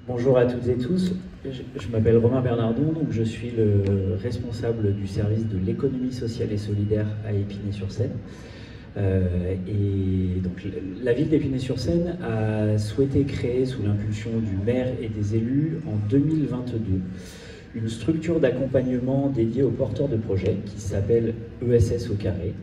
Bonjour à toutes et tous, je m'appelle Romain Bernardon, donc je suis le responsable du service de l'économie sociale et solidaire à Épinay-sur-Seine. Et donc la ville d'Épinay-sur-Seine a souhaité créer, sous l'impulsion du maire et des élus, en 2022, une structure d'accompagnement dédiée aux porteurs de projets qui s'appelle ESS au carré,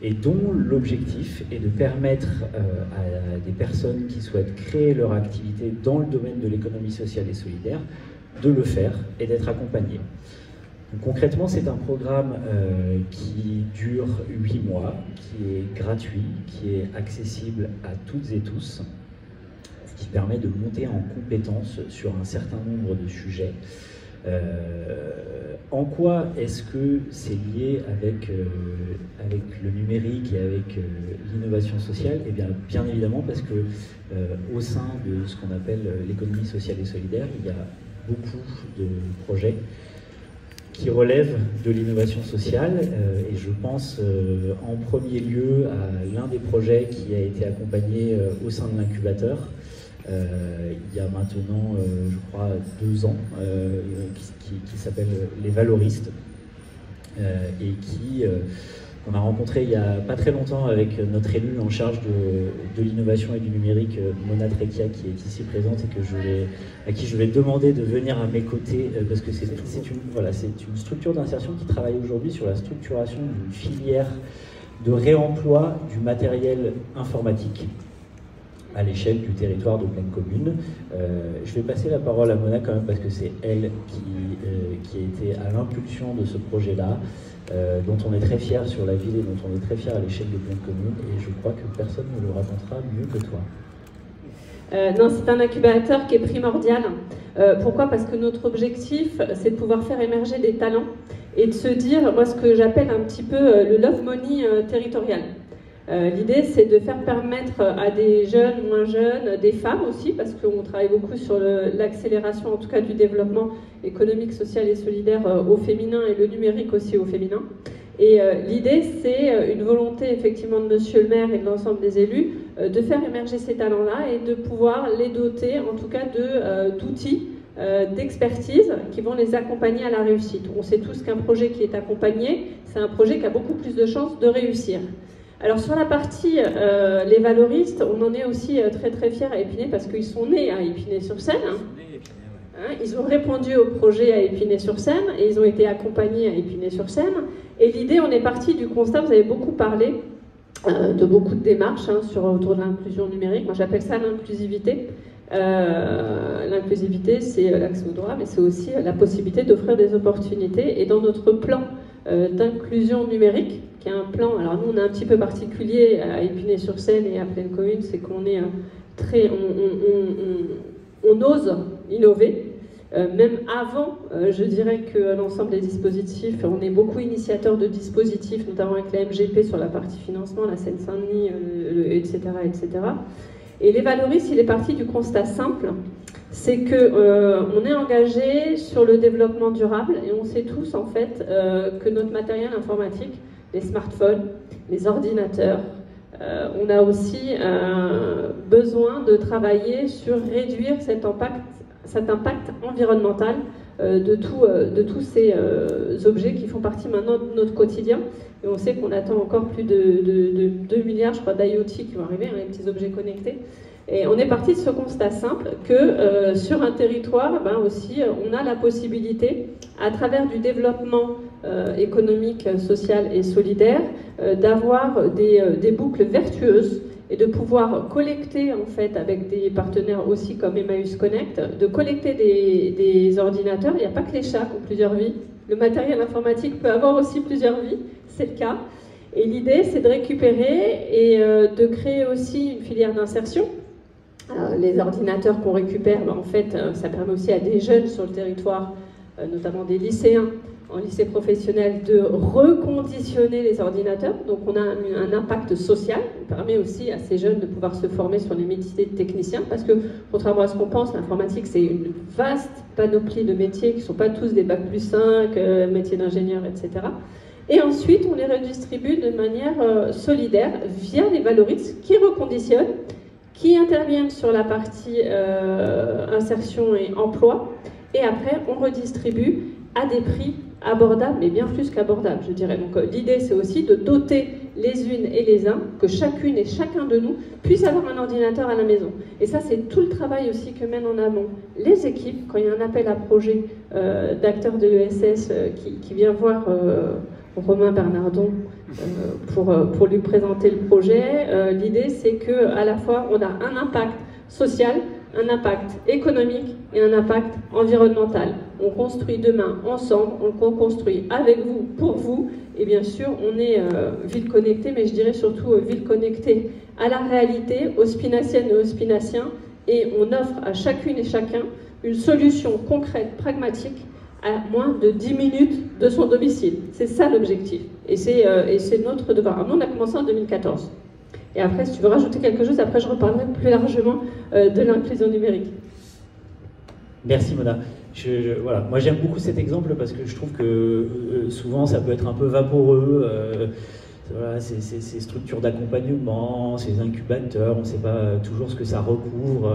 et dont l'objectif est de permettre à des personnes qui souhaitent créer leur activité dans le domaine de l'économie sociale et solidaire de le faire et d'être accompagnées. Donc, concrètement, c'est un programme qui dure 8 mois, qui est gratuit, qui est accessible à toutes et tous, ce qui permet de monter en compétence sur un certain nombre de sujets. En quoi est-ce que c'est lié avec le numérique et avec l'innovation sociale? Eh bien, bien évidemment parce que au sein de ce qu'on appelle l'économie sociale et solidaire, il y a beaucoup de projets qui relèvent de l'innovation sociale, et je pense en premier lieu à l'un des projets qui a été accompagné au sein de l'incubateur, il y a maintenant, je crois, 2 ans, qui s'appelle Les Valoristes, et qu'on a rencontré il n'y a pas très longtemps avec notre élu en charge de l'innovation et du numérique, Mona Trekia, qui est ici présente et à qui je vais demander de venir à mes côtés, parce que c'est une structure d'insertion qui travaille aujourd'hui sur la structuration d'une filière de réemploi du matériel informatique à l'échelle du territoire de Plaine Commune. Je vais passer la parole à Mona quand même parce que c'est elle qui a été à l'impulsion de ce projet-là, dont on est très fier sur la ville et dont on est très fier à l'échelle de Plaine Commune, et je crois que personne ne le racontera mieux que toi. Non, c'est un incubateur qui est primordial. Pourquoi? Parce que notre objectif, c'est de pouvoir faire émerger des talents et de se dire, moi, ce que j'appelle un petit peu le love money territorial. L'idée, c'est de faire permettre à des jeunes, moins jeunes, des femmes aussi, parce qu'on travaille beaucoup sur l'accélération, en tout cas, du développement économique, social et solidaire au féminin, et le numérique aussi au féminin. Et l'idée, c'est une volonté, effectivement, de monsieur le maire et de l'ensemble des élus, de faire émerger ces talents-là et de pouvoir les doter, en tout cas, d'outils, d'expertise qui vont les accompagner à la réussite. On sait tous qu'un projet qui est accompagné, c'est un projet qui a beaucoup plus de chances de réussir. Alors sur la partie les valoristes, on en est aussi très très fiers à Épinay parce qu'ils sont nés à Épinay-sur-Seine. Ils ont répondu au projet à Épinay-sur-Seine et ils ont été accompagnés à Épinay-sur-Seine. Et l'idée, on est parti du constat, vous avez beaucoup parlé de beaucoup de démarches autour de l'inclusion numérique. Moi j'appelle ça l'inclusivité. L'inclusivité, c'est l'accès au droit, mais c'est aussi la possibilité d'offrir des opportunités. Et dans notre plan d'inclusion numérique, qui est un plan, alors nous on est un petit peu particulier à Épinay-sur-Seine et à Plaine Commune, c'est qu'on est on ose innover, même avant, je dirais que l'ensemble des dispositifs, on est beaucoup initiateurs de dispositifs, notamment avec la MGP sur la partie financement, la Seine-Saint-Denis, etc., etc. Et les valoristes, il est parti du constat simple, c'est qu'on est engagé sur le développement durable et on sait tous en fait que notre matériel informatique, les smartphones, les ordinateurs, on a aussi besoin de travailler sur réduire cet impact environnemental de tous ces objets qui font partie maintenant de notre quotidien. Et on sait qu'on attend encore plus de 2 milliards, je crois, d'IoT qui vont arriver, les petits objets connectés. Et on est parti de ce constat simple que sur un territoire, aussi, on a la possibilité, à travers du développement économique, social et solidaire, d'avoir des boucles vertueuses et de pouvoir collecter, en fait, avec des partenaires aussi comme Emmaüs Connect, de collecter des ordinateurs. Il n'y a pas que les chats qui ont plusieurs vies. Le matériel informatique peut avoir aussi plusieurs vies, c'est le cas. Et l'idée, c'est de récupérer et de créer aussi une filière d'insertion. Les ordinateurs qu'on récupère, en fait, ça permet aussi à des jeunes sur le territoire, notamment des lycéens, en lycée professionnel, de reconditionner les ordinateurs. Donc on a un impact social. On permet aussi à ces jeunes de pouvoir se former sur les métiers de techniciens, parce que, contrairement à ce qu'on pense, l'informatique, c'est une vaste panoplie de métiers qui ne sont pas tous des bac plus 5, métiers d'ingénieur, etc. Et ensuite, on les redistribue de manière solidaire via les valoristes qui reconditionnent, qui interviennent sur la partie insertion et emploi, et après on redistribue à des prix abordables, mais bien plus qu'abordables, je dirais. Donc l'idée, c'est aussi de doter les unes et les uns, que chacune et chacun de nous puisse avoir un ordinateur à la maison. Et ça, c'est tout le travail aussi que mènent en amont les équipes. Quand il y a un appel à projet d'acteurs de l'ESS qui vient voir Romain Bernardon pour lui présenter le projet, l'idée, c'est qu'à la fois, on a un impact social, un impact économique et un impact environnemental. On construit demain ensemble, on construit avec vous, pour vous, et bien sûr, on est ville connectée, mais je dirais surtout ville connectée à la réalité, aux spinaciennes et aux spinaciens, et on offre à chacune et chacun une solution concrète, pragmatique, à moins de 10 minutes de son domicile. C'est ça l'objectif, et c'est notre devoir. Alors, nous, on a commencé en 2014. Et après, si tu veux rajouter quelque chose, après je reparlerai plus largement de l'inclusion numérique. Merci Mona. Voilà. Moi j'aime beaucoup cet exemple parce que je trouve que souvent ça peut être un peu vaporeux, voilà, ces structures d'accompagnement, ces incubateurs, on ne sait pas toujours ce que ça recouvre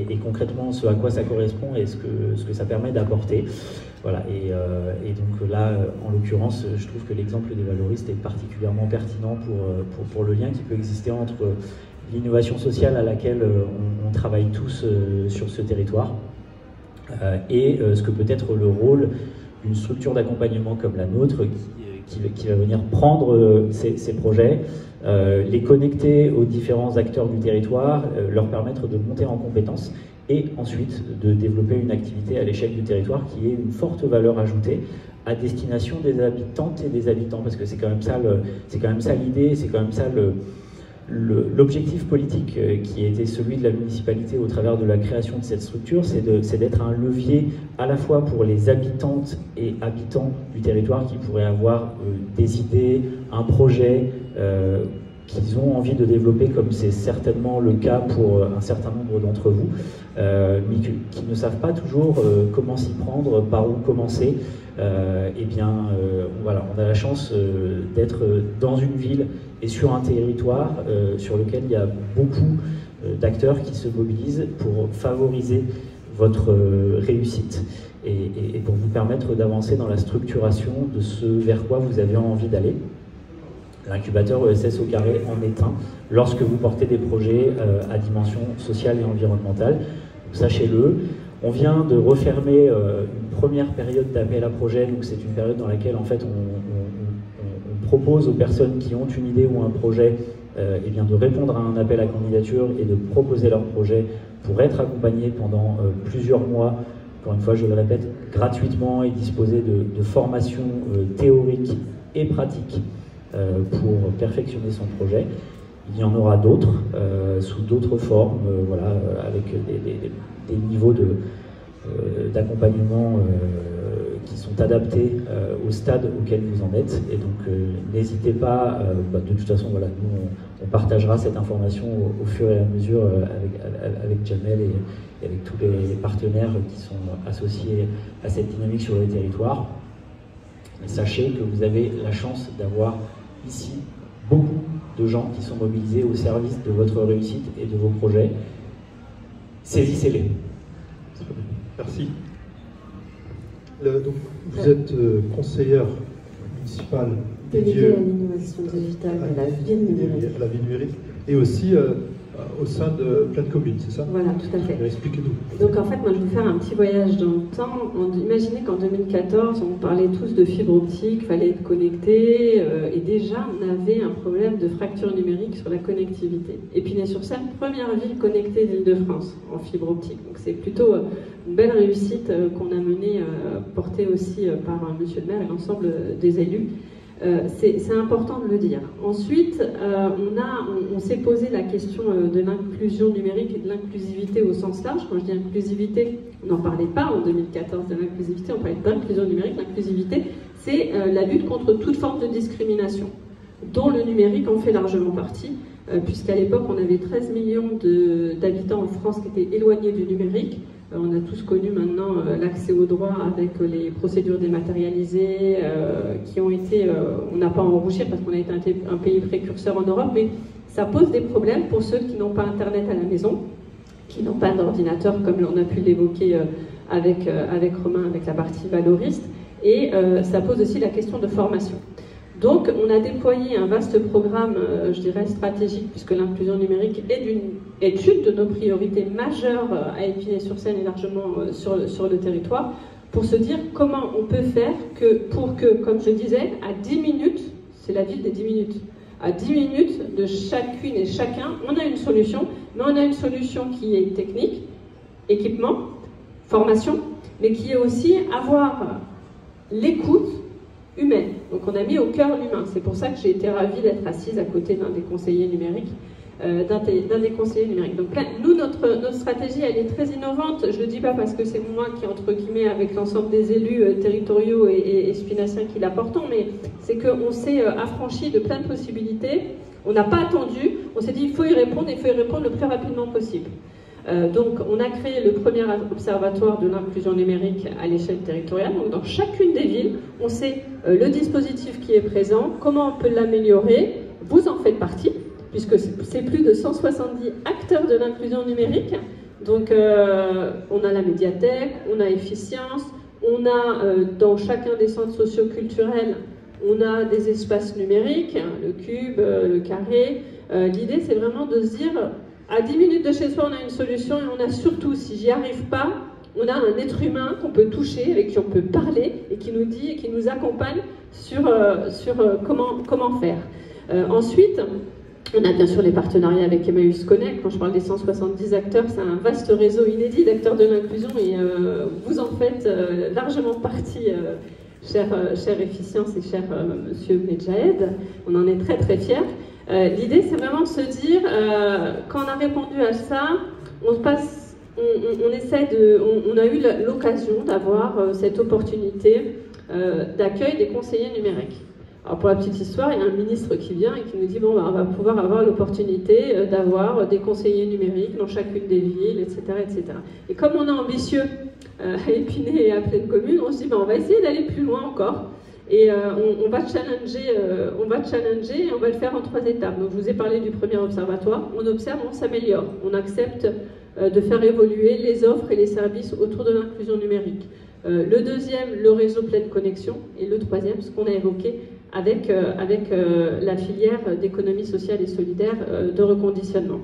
et concrètement ce à quoi ça correspond et ce que ça permet d'apporter. Voilà, et donc là, en l'occurrence, je trouve que l'exemple des valoristes est particulièrement pertinent pour le lien qui peut exister entre l'innovation sociale à laquelle on travaille tous sur ce territoire et ce que peut être le rôle d'une structure d'accompagnement comme la nôtre qui va venir prendre ces projets, les connecter aux différents acteurs du territoire, leur permettre de monter en compétences et ensuite de développer une activité à l'échelle du territoire qui ait une forte valeur ajoutée à destination des habitantes et des habitants, parce que c'est quand même ça l'idée, c'est quand même ça l'objectif politique qui était celui de la municipalité au travers de la création de cette structure, c'est d'être un levier à la fois pour les habitantes et habitants du territoire qui pourraient avoir des idées, un projet qu'ils ont envie de développer, comme c'est certainement le cas pour un certain nombre d'entre vous, mais qui ne savent pas toujours comment s'y prendre, par où commencer. Voilà, on a la chance d'être dans une ville et sur un territoire sur lequel il y a beaucoup d'acteurs qui se mobilisent pour favoriser votre réussite et pour vous permettre d'avancer dans la structuration de ce vers quoi vous avez envie d'aller. L'incubateur ESS au carré en est un lorsque vous portez des projets à dimension sociale et environnementale. Sachez-le, on vient de refermer une première période d'appel à projet, donc c'est une période dans laquelle en fait on propose aux personnes qui ont une idée ou un projet de répondre à un appel à candidature et de proposer leur projet pour être accompagné pendant plusieurs mois, encore une fois je le répète, gratuitement et disposer de formations théoriques et pratiques pour perfectionner son projet. Il y en aura d'autres, sous d'autres formes, voilà, avec des niveaux d'accompagnement qui sont adaptés au stade auquel vous en êtes. Et donc, n'hésitez pas, de toute façon, voilà, nous, on partagera cette information au fur et à mesure avec Jamel et avec tous les partenaires qui sont associés à cette dynamique sur les territoires. Mais sachez que vous avez la chance d'avoir ici beaucoup de gens qui sont mobilisés au service de votre réussite et de vos projets. Saisissez-les. Merci. Donc, vous êtes conseillère municipale dédiée à l'innovation digitale de la ville numérique. À la ville numérique et aussi au sein de plein de communes, c'est ça? Voilà, tout à fait. Expliquez-nous. Donc en fait, moi je vais vous faire un petit voyage dans le temps. Imaginez qu'en 2014, on parlait tous de fibre optique, fallait être connecté, et déjà on avait un problème de fracture numérique sur la connectivité. Épinay-sur-Seine, première ville connectée d'Île-de-France en fibre optique. Donc c'est plutôt une belle réussite qu'on a menée, portée aussi par monsieur le maire et l'ensemble des élus. C'est important de le dire. Ensuite, on s'est posé la question de l'inclusion numérique et de l'inclusivité au sens large. Quand je dis inclusivité, on n'en parlait pas en 2014 de l'inclusivité, on parlait d'inclusion numérique. L'inclusivité, c'est la lutte contre toute forme de discrimination, dont le numérique en fait largement partie, puisqu'à l'époque, on avait 13 millions d'habitants en France qui étaient éloignés du numérique. On a tous connu maintenant l'accès aux droits avec les procédures dématérialisées qui ont été, on n'a pas à en rougir parce qu'on a été un pays précurseur en Europe, mais ça pose des problèmes pour ceux qui n'ont pas Internet à la maison, qui n'ont pas d'ordinateur, comme on a pu l'évoquer avec Romain, avec la partie valoriste, et ça pose aussi la question de formation. Donc, on a déployé un vaste programme, je dirais, stratégique, puisque l'inclusion numérique est une de nos priorités majeures à Épinay-sur-Seine et largement sur le territoire, pour se dire comment on peut faire pour que, comme je disais, à 10 minutes, c'est la ville des 10 minutes, à 10 minutes de chacune et chacun, on a une solution, mais on a une solution qui est technique, équipement, formation, mais qui est aussi avoir l'écoute humaine. Donc on a mis au cœur l'humain. C'est pour ça que j'ai été ravie d'être assise à côté d'un des conseillers numériques. Donc là, nous, notre stratégie, elle est très innovante. Je ne le dis pas parce que c'est moi qui, entre guillemets, avec l'ensemble des élus territoriaux et spinaciens qui la portons, mais c'est qu'on s'est affranchi de plein de possibilités. On n'a pas attendu, on s'est dit il faut y répondre, et il faut y répondre le plus rapidement possible. Donc on a créé le premier observatoire de l'inclusion numérique à l'échelle territoriale. Donc dans chacune des villes, on sait le dispositif qui est présent, comment on peut l'améliorer. Vous en faites partie, puisque c'est plus de 170 acteurs de l'inclusion numérique. Donc on a la médiathèque, on a Efficience, on a dans chacun des centres socioculturels, on a des espaces numériques, le cube, le carré. L'idée, c'est vraiment de se dire, à 10 minutes de chez soi, on a une solution, et on a surtout, si j'y arrive pas, on a un être humain qu'on peut toucher, avec qui on peut parler, et qui nous dit, et qui nous accompagne sur comment faire. Ensuite, on a bien sûr les partenariats avec Emmaüs Connect. Quand je parle des 170 acteurs, c'est un vaste réseau inédit d'acteurs de l'inclusion, et vous en faites largement partie, cher Efficience et cher Monsieur Medjahed. On en est très très fiers. L'idée, c'est vraiment de se dire, quand on a répondu à ça, on a eu l'occasion d'avoir cette opportunité d'accueil des conseillers numériques. Alors pour la petite histoire, il y a un ministre qui vient et qui nous dit, bon, on va pouvoir avoir l'opportunité d'avoir des conseillers numériques dans chacune des villes, etc., etc. Et comme on est ambitieux à Épinay et à Plaine Commune, on se dit, on va essayer d'aller plus loin encore. Et on va challenger et on va le faire en 3 étapes. Donc je vous ai parlé du premier observatoire. On observe, on s'améliore. On accepte de faire évoluer les offres et les services autour de l'inclusion numérique. Le deuxième, le réseau pleine connexion. Et le troisième, ce qu'on a évoqué avec la filière d'économie sociale et solidaire de reconditionnement.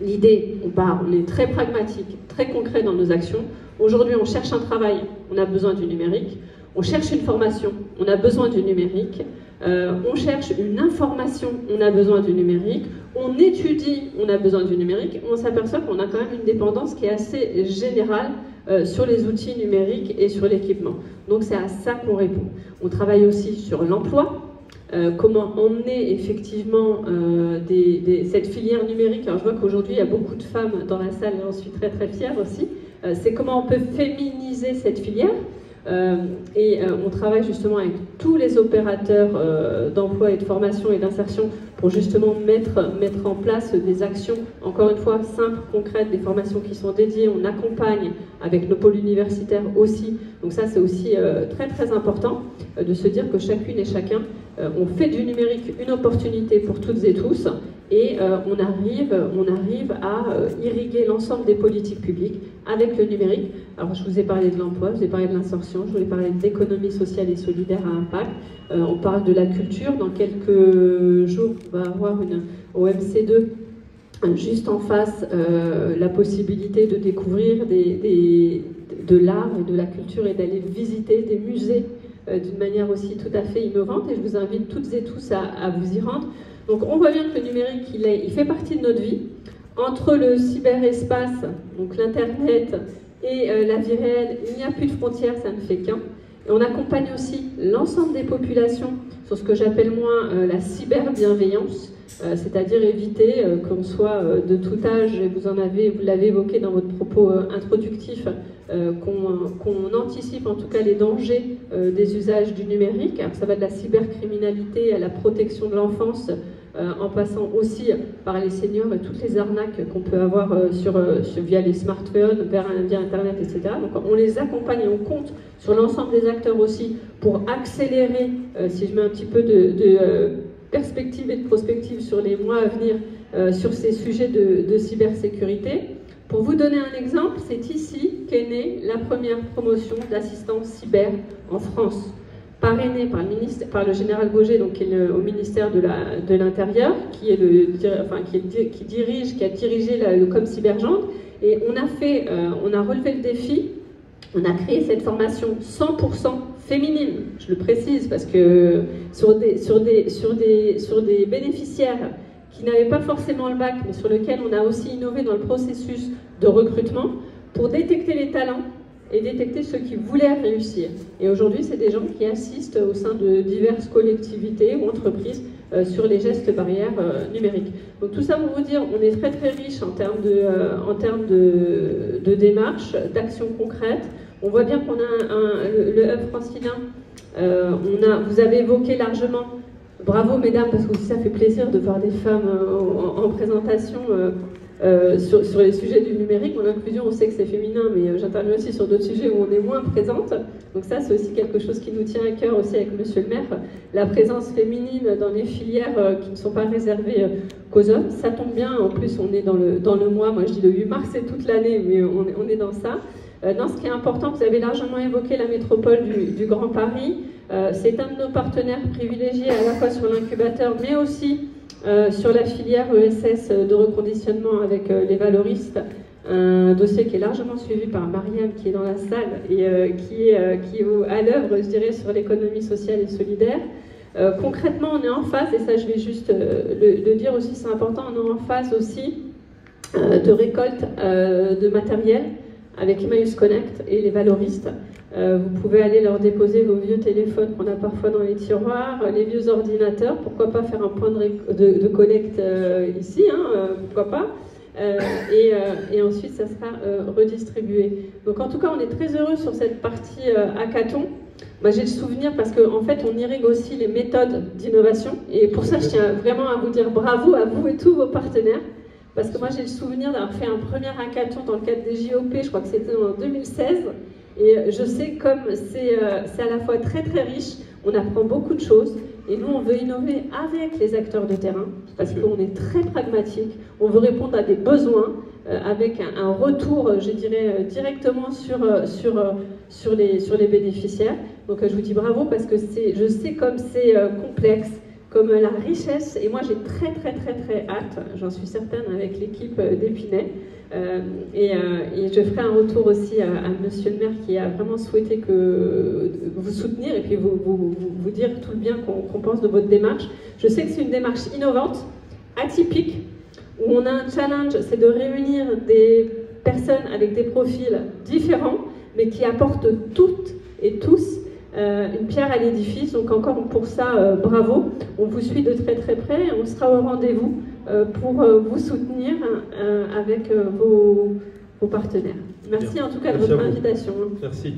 L'idée, on est très pragmatique, très concret dans nos actions. Aujourd'hui, on cherche un travail, on a besoin du numérique. On cherche une formation, on a besoin du numérique. On cherche une information, on a besoin du numérique. On étudie, on a besoin du numérique. On s'aperçoit qu'on a quand même une dépendance qui est assez générale sur les outils numériques et sur l'équipement. Donc c'est à ça qu'on répond. On travaille aussi sur l'emploi. Comment emmener effectivement cette filière numérique. Alors je vois qu'aujourd'hui il y a beaucoup de femmes dans la salle et j'en suis très très fière aussi. C'est comment on peut féminiser cette filière. On travaille justement avec tous les opérateurs d'emploi et de formation et d'insertion pour justement mettre en place des actions, encore une fois, simples, concrètes, des formations qui sont dédiées. On accompagne avec nos pôles universitaires aussi. Donc ça, c'est aussi très très important de se dire que chacune et chacun, on fait du numérique une opportunité pour toutes et tous. Et on arrive à irriguer l'ensemble des politiques publiques avec le numérique. Alors je vous ai parlé de l'emploi, je vous ai parlé de l'insertion, je vous ai parlé de l'économie sociale et solidaire à impact. On parle de la culture. Dans quelques jours, on va avoir au MC2, juste en face, la possibilité de découvrir de l'art et de la culture et d'aller visiter des musées d'une manière aussi tout à fait innovante. Et je vous invite toutes et tous à vous y rendre. Donc on voit bien que le numérique, il fait partie de notre vie. Entre le cyberespace, donc l'Internet, et la vie réelle, il n'y a plus de frontières, ça ne fait qu'un. Et on accompagne aussi l'ensemble des populations sur ce que j'appelle moi la cyberbienveillance, c'est-à-dire éviter qu'on soit de tout âge, et vous l'avez évoqué dans votre propos introductif, qu'on anticipe en tout cas les dangers des usages du numérique. Alors ça va de la cybercriminalité à la protection de l'enfance, en passant aussi par les seniors et toutes les arnaques qu'on peut avoir via les smartphones, via Internet, etc. Donc on les accompagne et on compte sur l'ensemble des acteurs aussi pour accélérer, si je mets un petit peu perspectives et de prospectives sur les mois à venir sur ces sujets de cybersécurité. Pour vous donner un exemple, c'est ici qu'est née la première promotion d'assistance cyber en France, parrainée par le général Gauger, donc qui est au ministère de l'Intérieur, qui a dirigé le ComCybergente, et on a relevé le défi. On a créé cette formation 100% féminine, je le précise, parce que sur des bénéficiaires qui n'avaient pas forcément le bac, mais sur lesquels on a aussi innové dans le processus de recrutement pour détecter les talents et détecter ceux qui voulaient réussir. Et aujourd'hui, c'est des gens qui assistent au sein de diverses collectivités ou entreprises sur les gestes barrières numériques. Donc tout ça pour vous dire, on est très très riche en termes de démarches, d'actions concrètes. On voit bien qu'on a le hub francilien. Vous avez évoqué largement, bravo mesdames, parce que aussi ça fait plaisir de voir des femmes en présentation sur les sujets du numérique. Mon inclusion, on sait que c'est féminin, mais j'interviens aussi sur d'autres sujets où on est moins présente. Donc ça, c'est aussi quelque chose qui nous tient à cœur aussi avec Monsieur le maire. La présence féminine dans les filières qui ne sont pas réservées qu'aux hommes, ça tombe bien. En plus, on est dans le mois, moi je dis le 8 mars, c'est toute l'année, mais on est dans ça. Dans ce qui est important, vous avez largement évoqué la métropole du Grand Paris. C'est un de nos partenaires privilégiés à la fois sur l'incubateur, mais aussi sur la filière ESS de reconditionnement avec les valoristes. Un dossier qui est largement suivi par Marianne, qui est dans la salle, et qui est à l'œuvre, je dirais, sur l'économie sociale et solidaire. Concrètement, on est en phase, et ça je vais juste le dire aussi, c'est important, on est en phase aussi de récolte de matériel avec Emmaüs Connect et les valoristes. Vous pouvez aller leur déposer vos vieux téléphones qu'on a parfois dans les tiroirs, les vieux ordinateurs, pourquoi pas faire un point de collecte ici, pourquoi pas, et ensuite ça sera redistribué. Donc en tout cas on est très heureux sur cette partie hackathon. Moi j'ai le souvenir parce qu'en fait on irrigue aussi les méthodes d'innovation, et pour ça je tiens vraiment à vous dire bravo à vous et tous vos partenaires. Parce que moi j'ai le souvenir d'avoir fait un premier hackathon dans le cadre des JOP, je crois que c'était en 2016, et je sais comme c'est à la fois très très riche, on apprend beaucoup de choses, et nous on veut innover avec les acteurs de terrain, parce qu'on est très pragmatique, on veut répondre à des besoins, avec un retour, je dirais, directement sur les bénéficiaires. Donc je vous dis bravo, parce que je sais comme c'est complexe, comme la richesse, et moi j'ai très très très très hâte, j'en suis certaine avec l'équipe d'Épinay, et je ferai un retour aussi à Monsieur le maire qui a vraiment souhaité vous soutenir et puis vous dire tout le bien qu'on pense de votre démarche. Je sais que c'est une démarche innovante, atypique, où on a un challenge, c'est de réunir des personnes avec des profils différents, mais qui apportent toutes et tous une pierre à l'édifice. Donc encore pour ça, bravo. On vous suit de très très près, on sera au rendez-vous pour vous soutenir avec vos partenaires. Merci en tout cas de votre invitation. Merci.